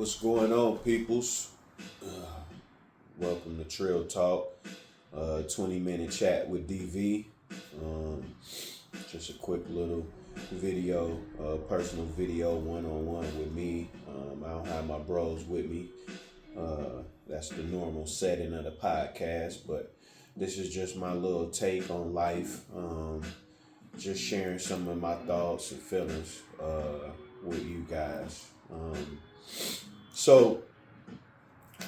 What's going on, peoples? Welcome to Trill Talk, 20-minute chat with DV. Um, just a quick little video, personal video, one-on-one with me. I don't have my bros with me. That's the normal setting of the podcast, but this is just my little take on life. Just sharing some of my thoughts and feelings with you guys. So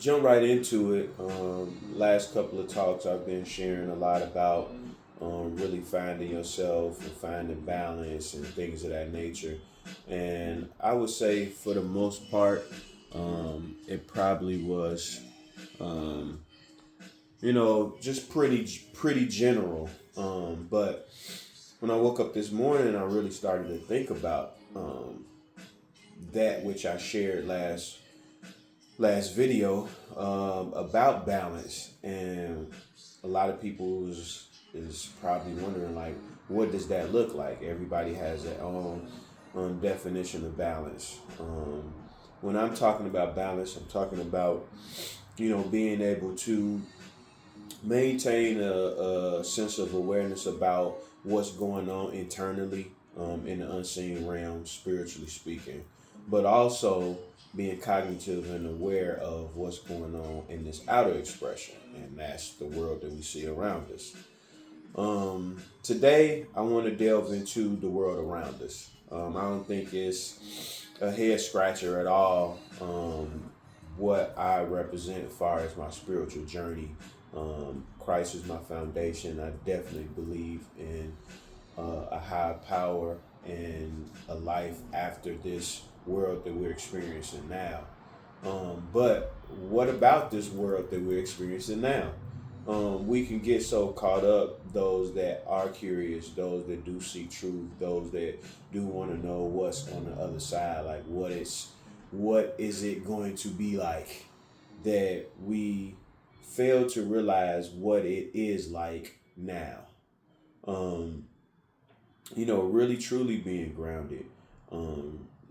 jump right into it. Last couple of talks I've been sharing a lot about really finding yourself and finding balance and things of that nature. And I would say for the most part, it probably was, um, just pretty general. But when I woke up this morning, I really started to think about that which I shared last video about balance, and a lot of people is probably wondering, like, what does that look like? Everybody has their own definition of balance. When I'm talking about balance, I'm talking about being able to maintain a sense of awareness about what's going on internally, in the unseen realm, spiritually speaking, but also being cognitive and aware of what's going on in this outer expression, and that's the world that we see around us. Today, I want to delve into the world around us. I don't think it's a head scratcher at all, what I represent as far as my spiritual journey. Christ is my foundation. I definitely believe in a higher power and a life after this world that we're experiencing now. But what about this world that we're experiencing now? We can get so caught up, those that are curious, those that do seek truth, those that do want to know what's on the other side, like what is it going to be like, that we fail to realize what it is like now. Um, really truly being grounded,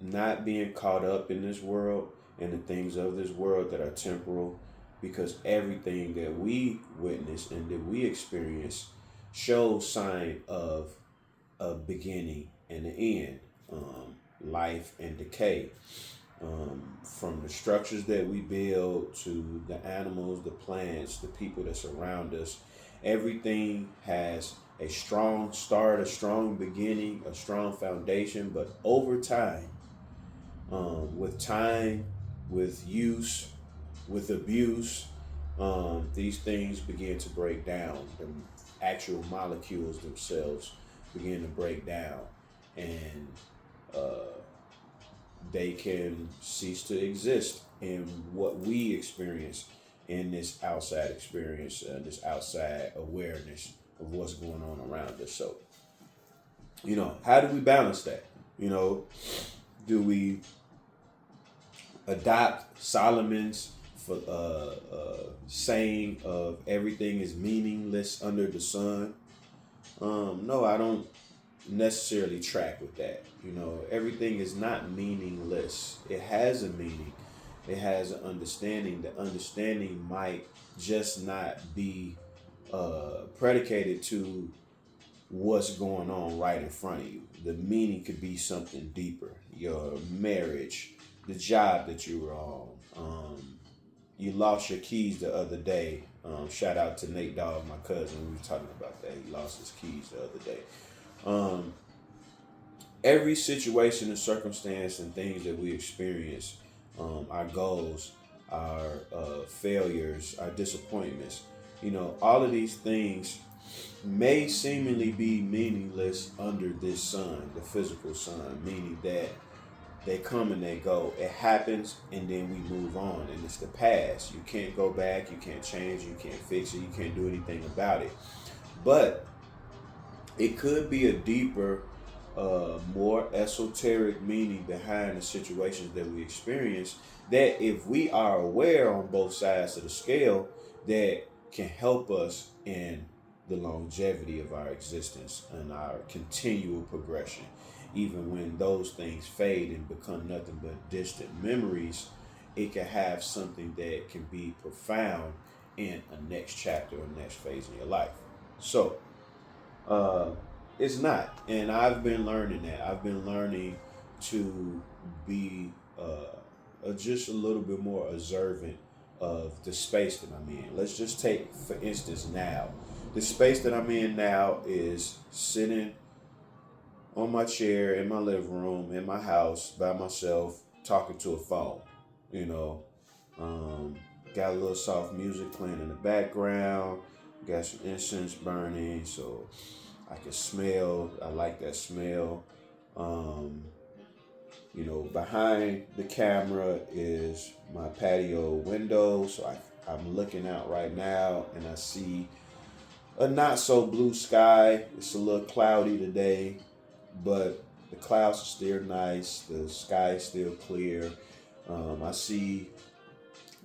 not being caught up in this world and the things of this world that are temporal, because everything that we witness and that we experience shows sign of a beginning and an end, life and decay. From the structures that we build to the animals, the plants, the people that surround us, everything has a strong start, a strong beginning, a strong foundation. But over time, with use, with abuse, these things begin to break down. The actual molecules themselves begin to break down, and uh, they can cease to exist in what we experience in this outside experience, this outside awareness of what's going on around us. So, how do we balance that? Do we adopt Solomon's saying of everything is meaningless under the sun? No, I don't necessarily track with that. Everything is not meaningless. It has a meaning. It has an understanding. The understanding might just not be predicated to what's going on right in front of you. The meaning could be something deeper. Your marriage, the job that you were on. You lost your keys the other day. Shout out to Nate Dogg, my cousin. We were talking about that. He lost his keys the other day. Every situation and circumstance and things that we experience, our goals, our failures, our disappointments, all of these things may seemingly be meaningless under this sun, the physical sun, meaning that they come and they go. It happens and then we move on, and it's the past. You can't go back, you can't change, you can't fix it, you can't do anything about it. But it could be a deeper, more esoteric meaning behind the situations that we experience, that if we are aware on both sides of the scale, that can help us in the longevity of our existence and our continual progression. Even when those things fade and become nothing but distant memories, it can have something that can be profound in a next chapter or next phase in your life. So, uh, it's not. And I've been learning that. I've been learning to be just a little bit more observant of the space that I'm in. Let's just take, for instance, now. The space that I'm in now is sitting on my chair in my living room, in my house, by myself, talking to a phone. You know, um, got a little soft music playing in the background, got some incense burning, so I can smell. I like that smell. Um, behind the camera is my patio window, so I'm looking out right now and I see a not so blue sky. It's a little cloudy today, but the clouds are still nice. The sky is still clear. I see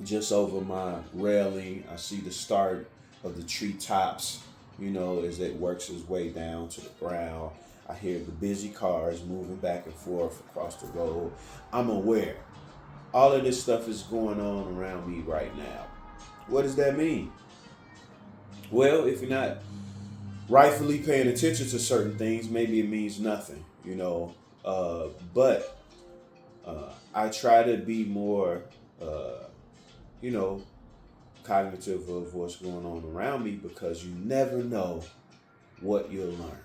just over my railing, I see the start of the treetops, as it works its way down to the ground. I hear the busy cars moving back and forth across the road. I'm aware. All of this stuff is going on around me right now. What does that mean? Well, if you're not rightfully paying attention to certain things, maybe it means nothing. But I try to be more, you know, cognitive of what's going on around me because you never know what you'll learn.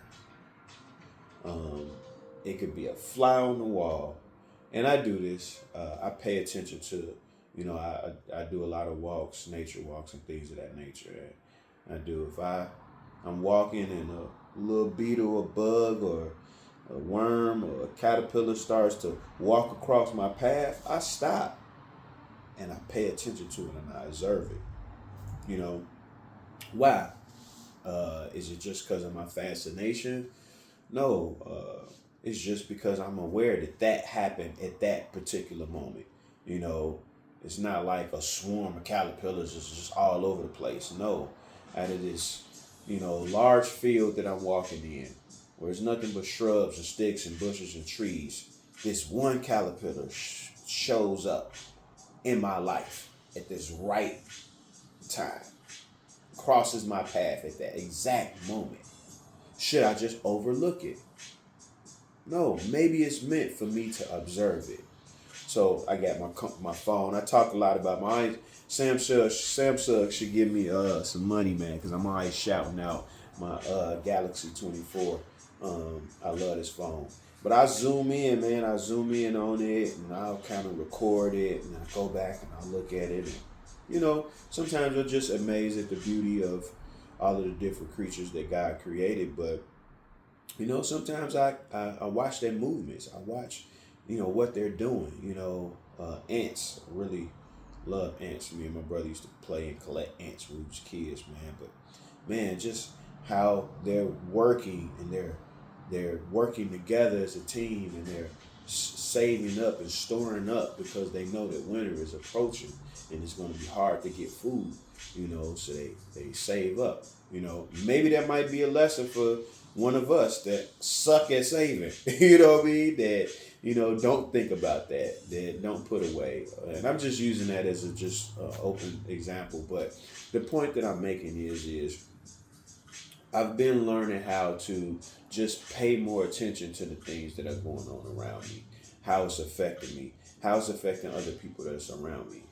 Um, it could be a fly on the wall, and I do this. I pay attention to, I do a lot of walks, nature walks, and things of that nature. And I do. If I'm walking and a little beetle, a bug, or a worm, or a caterpillar starts to walk across my path, I stop and I pay attention to it and I observe it. You know, why? Is it just because of my fascination? No, it's just because I'm aware that that happened at that particular moment. You know, it's not like a swarm of caterpillars is just all over the place. No, out of this, large field that I'm walking in, where there's nothing but shrubs and sticks and bushes and trees, this one caterpillar shows up in my life at this right time, crosses my path at that exact moment. Should I just overlook it? No, maybe it's meant for me to observe it. So I got my phone. I talk a lot about my Samsung should give me some money, man, because I'm always shouting out my Galaxy 24. I love this phone. But I zoom in, man. I zoom in on it, and I'll kind of record it, and I go back and I look at it. And, sometimes I'm just amazed at the beauty of all of the different creatures that God created. But sometimes I watch their movements. I watch, what they're doing. Ants. I really love ants. Me and my brother used to play and collect ants when we was kids, man. But man, just how they're working and they're working together as a team and they're saving up and storing up because they know that winter is approaching and it's going to be hard to get food. So they save up. Maybe that might be a lesson for one of us that suck at saving. You know what I mean? That don't think about that don't put away. And I'm just using that as a just open example. But the point that I'm making is I've been learning how to just pay more attention to the things that are going on around me, how it's affecting me, how it's affecting other people that's around me.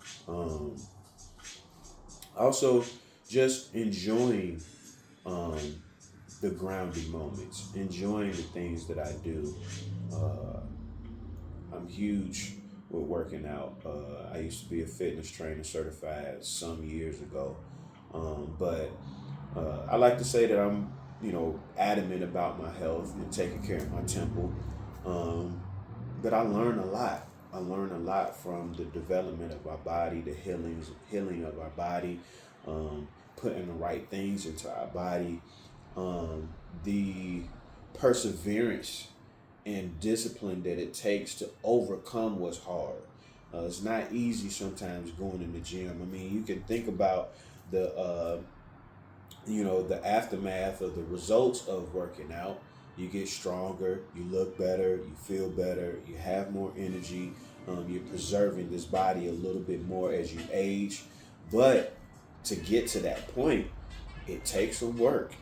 Also, just enjoying the grounding moments, enjoying the things that I do. I'm huge with working out. I used to be a fitness trainer certified some years ago. But I like to say that I'm, adamant about my health and taking care of my temple. But I learn a lot. I learn a lot from the development of our body, the healing of our body, putting the right things into our body, the perseverance and discipline that it takes to overcome what's hard. It's not easy sometimes going in the gym. I mean, you can think about the the aftermath of the results of working out. You get stronger, you look better, you feel better, you have more energy. You're preserving this body a little bit more as you age. But to get to that point, it takes some work.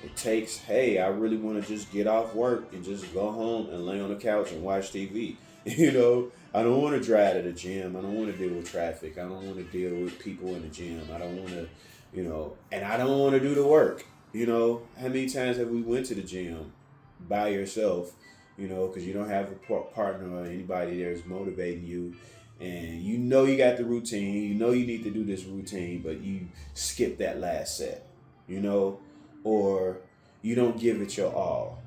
It takes, hey, I really want to just get off work and just go home and lay on the couch and watch TV. I don't want to drive to the gym. I don't want to deal with traffic. I don't want to deal with people in the gym. I don't want to, and I don't want to do the work. How many times have we went to the gym by yourself, because you don't have a partner or anybody there's motivating you, and you got the routine, you need to do this routine, but you skip that last set, or you don't give it your all,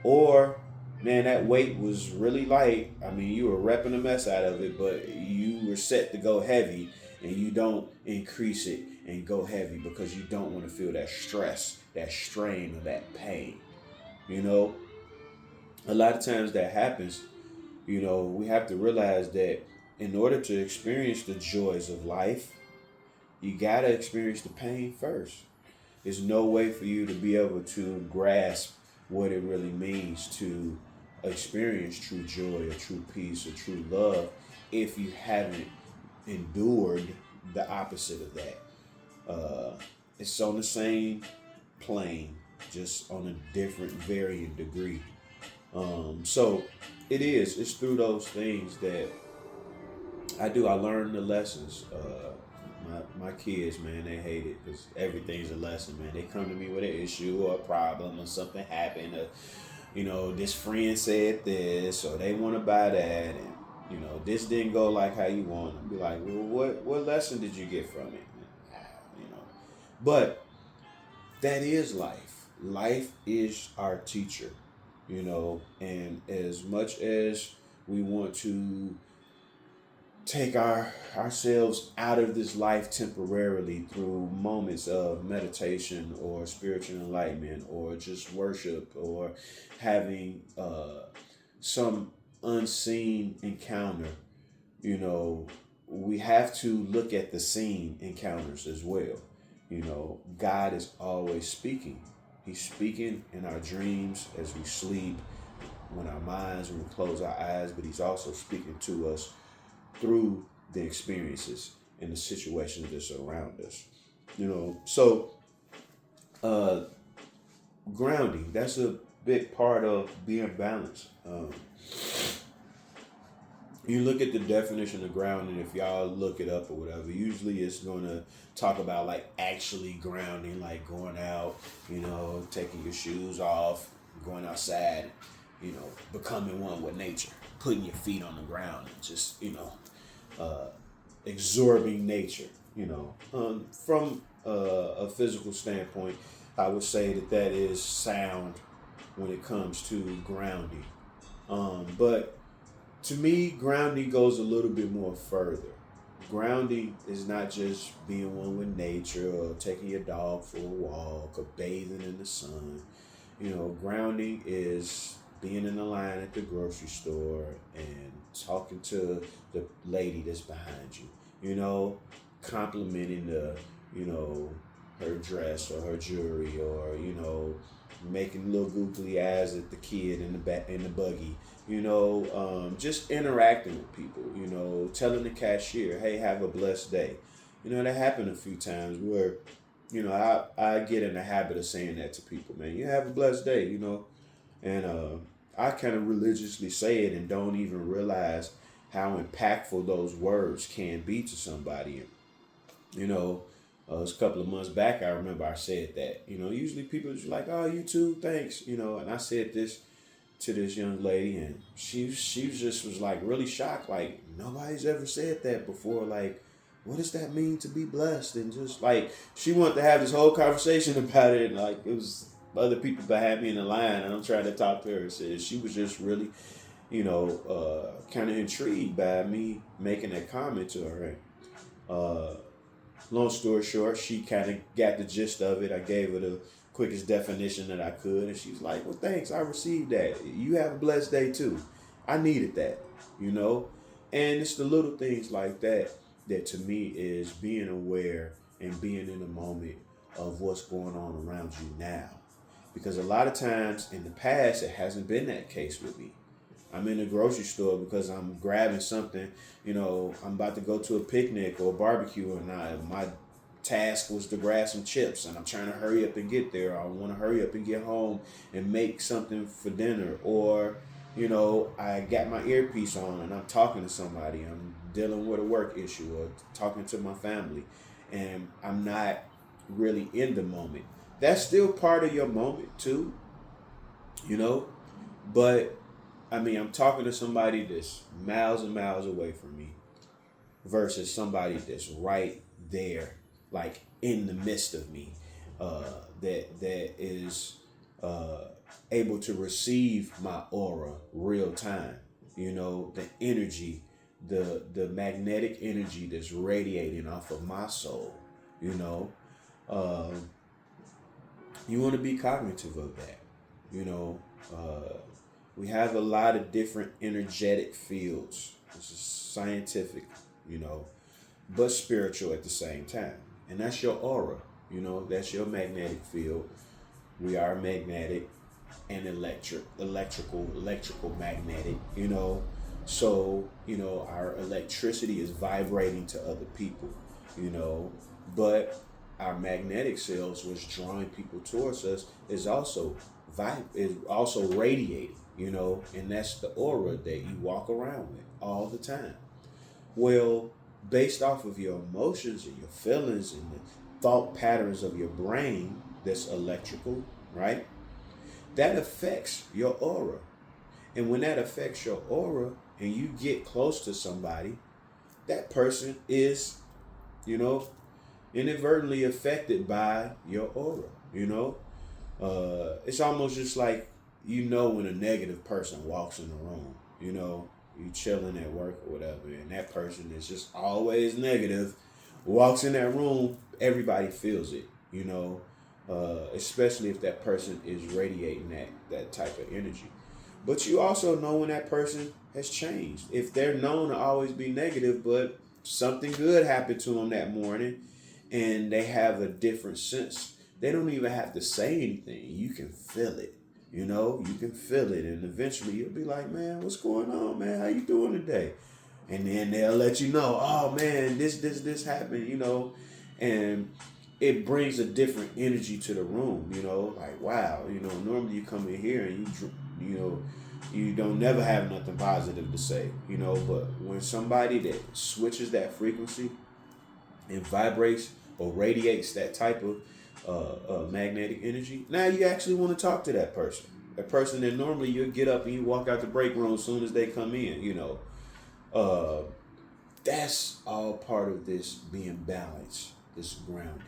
or man, that weight was really light. I mean, you were repping the mess out of it, but you were set to go heavy, and you don't increase it and go heavy because you don't want to feel that stress, that strain, or that pain. You know, a lot of times that happens. We have to realize that in order to experience the joys of life, you got to experience the pain first. There's no way for you to be able to grasp what it really means to experience true joy or true peace or true love if you haven't endured the opposite of that. It's on the same plane, just on a different varying degree. So it's through those things that I learn the lessons. My kids, man, they hate it because everything's a lesson, man. They come to me with an issue or a problem or something happened, or this friend said this, or they want to buy that, and this didn't go like how you want. I'd be like, well, what lesson did you get from it? You know, but that is life. Life is our teacher, and as much as we want to take ourselves out of this life temporarily through moments of meditation or spiritual enlightenment or just worship or having some unseen encounter, we have to look at the seen encounters as well. God is always speaking. He's speaking in our dreams as we sleep, when we close our eyes, but he's also speaking to us through the experiences and the situations that surround us. So grounding, that's a big part of being balanced. You look at the definition of grounding, if y'all look it up or whatever, usually it's going to talk about like actually grounding, like going out, taking your shoes off, going outside, becoming one with nature, putting your feet on the ground and just, absorbing nature, from a physical standpoint, I would say that is sound when it comes to grounding. But to me, grounding goes a little bit more further. Grounding is not just being one with nature or taking your dog for a walk or bathing in the sun. Grounding is being in the line at the grocery store and talking to the lady that's behind you, complimenting her dress or her jewelry, or, making little googly eyes at the kid in the back in the buggy, just interacting with people, telling the cashier, hey, have a blessed day. That happened a few times where, I get in the habit of saying that to people, man, you have a blessed day, and I kind of religiously say it and don't even realize how impactful those words can be to somebody. It was a couple of months back, I remember I said that. Usually people are just like, oh, you too, thanks. And I said this to this young lady, and she just was like really shocked, like nobody's ever said that before. Like, what does that mean to be blessed? And just like she wanted to have this whole conversation about it, and like it was other people behind me in the line, and I'm trying to talk to her. So she was just really, kind of intrigued by me making that comment to her. Long story short, she kind of got the gist of it. I gave her the quickest definition that I could, and she's like, well, thanks, I received that. You have a blessed day too. I needed that, and it's the little things like that to me is being aware and being in the moment of what's going on around you now. Because a lot of times in the past, it hasn't been that case with me. I'm in the grocery store because I'm grabbing something. I'm about to go to a picnic or a barbecue, and my task was to grab some chips, and I'm trying to hurry up and get there. I want to hurry up and get home and make something for dinner. Or, I got my earpiece on and I'm talking to somebody. I'm dealing with a work issue or talking to my family, and I'm not really in the moment. That's still part of your moment too, you know. But I mean, I'm talking to somebody that's miles and miles away from me versus somebody that's right there, like in the midst of me, that is uh, able to receive my aura real time. The energy, the magnetic energy that's radiating off of my soul. You know, uh, you want to be cognitive of that. You know, we have a lot of different energetic fields. This is scientific, you know, but spiritual at the same time. And that's your aura, that's your magnetic field. We are magnetic and electrical, magnetic, So, our electricity is vibrating to other people, you know, but our magnetic cells, which drawing people towards us, is also radiating, and that's the aura that you walk around with all the time. Well, based off of your emotions and your feelings and the thought patterns of your brain, that's electrical, right? That affects your aura. And when that affects your aura and you get close to somebody, that person is, you know, inadvertently affected by your aura, It's almost just like, when a negative person walks in the room, you chilling at work or whatever, and that person is just always negative, walks in that room, everybody feels it, especially if that person is radiating that type of energy. But you also know when that person has changed. If they're known to always be negative, but something good happened to them that morning and they have a different sense, they don't even have to say anything. You can feel it. You can feel it. And eventually you'll be like, man, what's going on, man? How you doing today? And then they'll let you know, oh, man, this happened, And it brings a different energy to the room, like, wow, normally you come in here and you don't never have nothing positive to say, but when somebody that switches that frequency and vibrates or radiates that type of magnetic energy, now you actually want to talk to that person. A person that normally you'll get up and you walk out the break room as soon as they come in, That's all part of this being balanced, this grounding,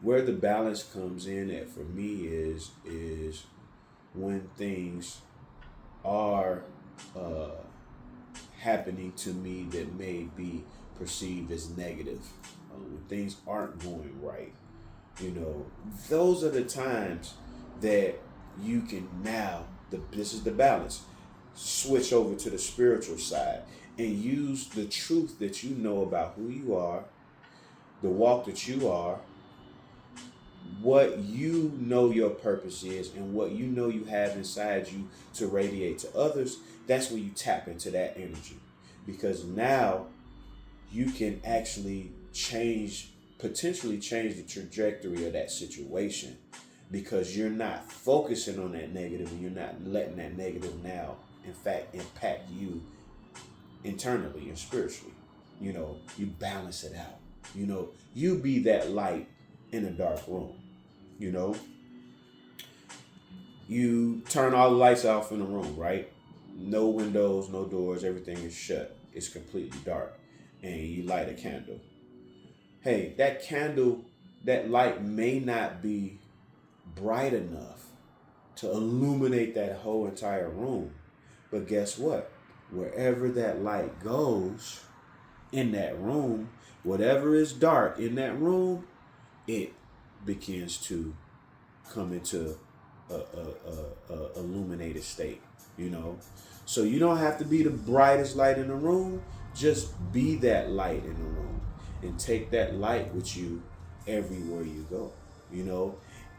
Where the balance comes in at for me is when things are happening to me that may be perceived as negative, when things aren't going right, those are the times that you can this is the balance, switch over to the spiritual side and use the truth that you know about who you are, the walk that you are, what your purpose is, and what you have inside you to radiate to others. That's when you tap into that energy, because now you can actually potentially change the trajectory of that situation, because you're not focusing on that negative and you're not letting that negative now, in fact, impact you internally and spiritually. You balance it out. You be that light in a dark room. You turn all the lights off in the room, right? No windows, no doors, everything is shut. It's completely dark. And you light a candle. Hey, that candle, that light may not be bright enough to illuminate that whole entire room. But guess what? Wherever that light goes in that room, whatever is dark in that room, it begins to come into a illuminated state, So you don't have to be the brightest light in the room. Just be that light in the room and take that light with you everywhere you go,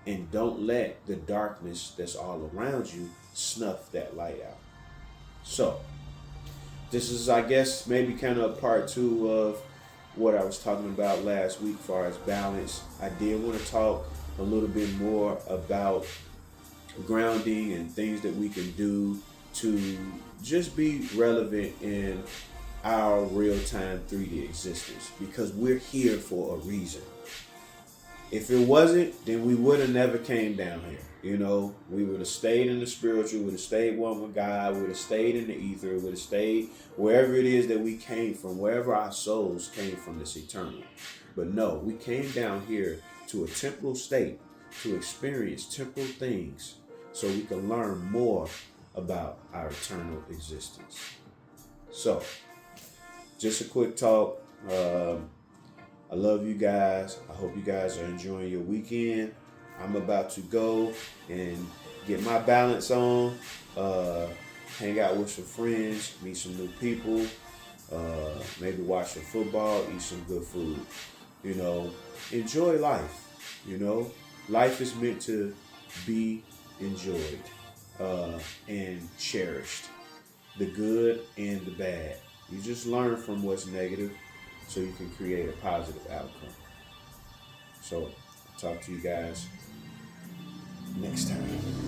and don't let the darkness that's all around you snuff that light out. So, this is, I guess, maybe kind of part two of what I was talking about last week, as far as balance. I did want to talk a little bit more about grounding and things that we can do to just be relevant in our real-time 3D existence, because we're here for a reason. If it wasn't, then we would have never came down here. You know, we would have stayed in the spiritual, would have stayed one with God, would have stayed in the ether, would have stayed wherever it is that we came from, wherever our souls came from, this eternal. But no, we came down here to a temporal state to experience temporal things so we can learn more about our eternal existence. So, just a quick talk. I love you guys. I hope you guys are enjoying your weekend. I'm about to go and get my balance on, hang out with some friends, meet some new people, maybe watch some football, eat some good food. You know, enjoy life. You know, life is meant to be enjoyed and cherished, the good and the bad. You just learn from what's negative so you can create a positive outcome. So, talk to you guys next time.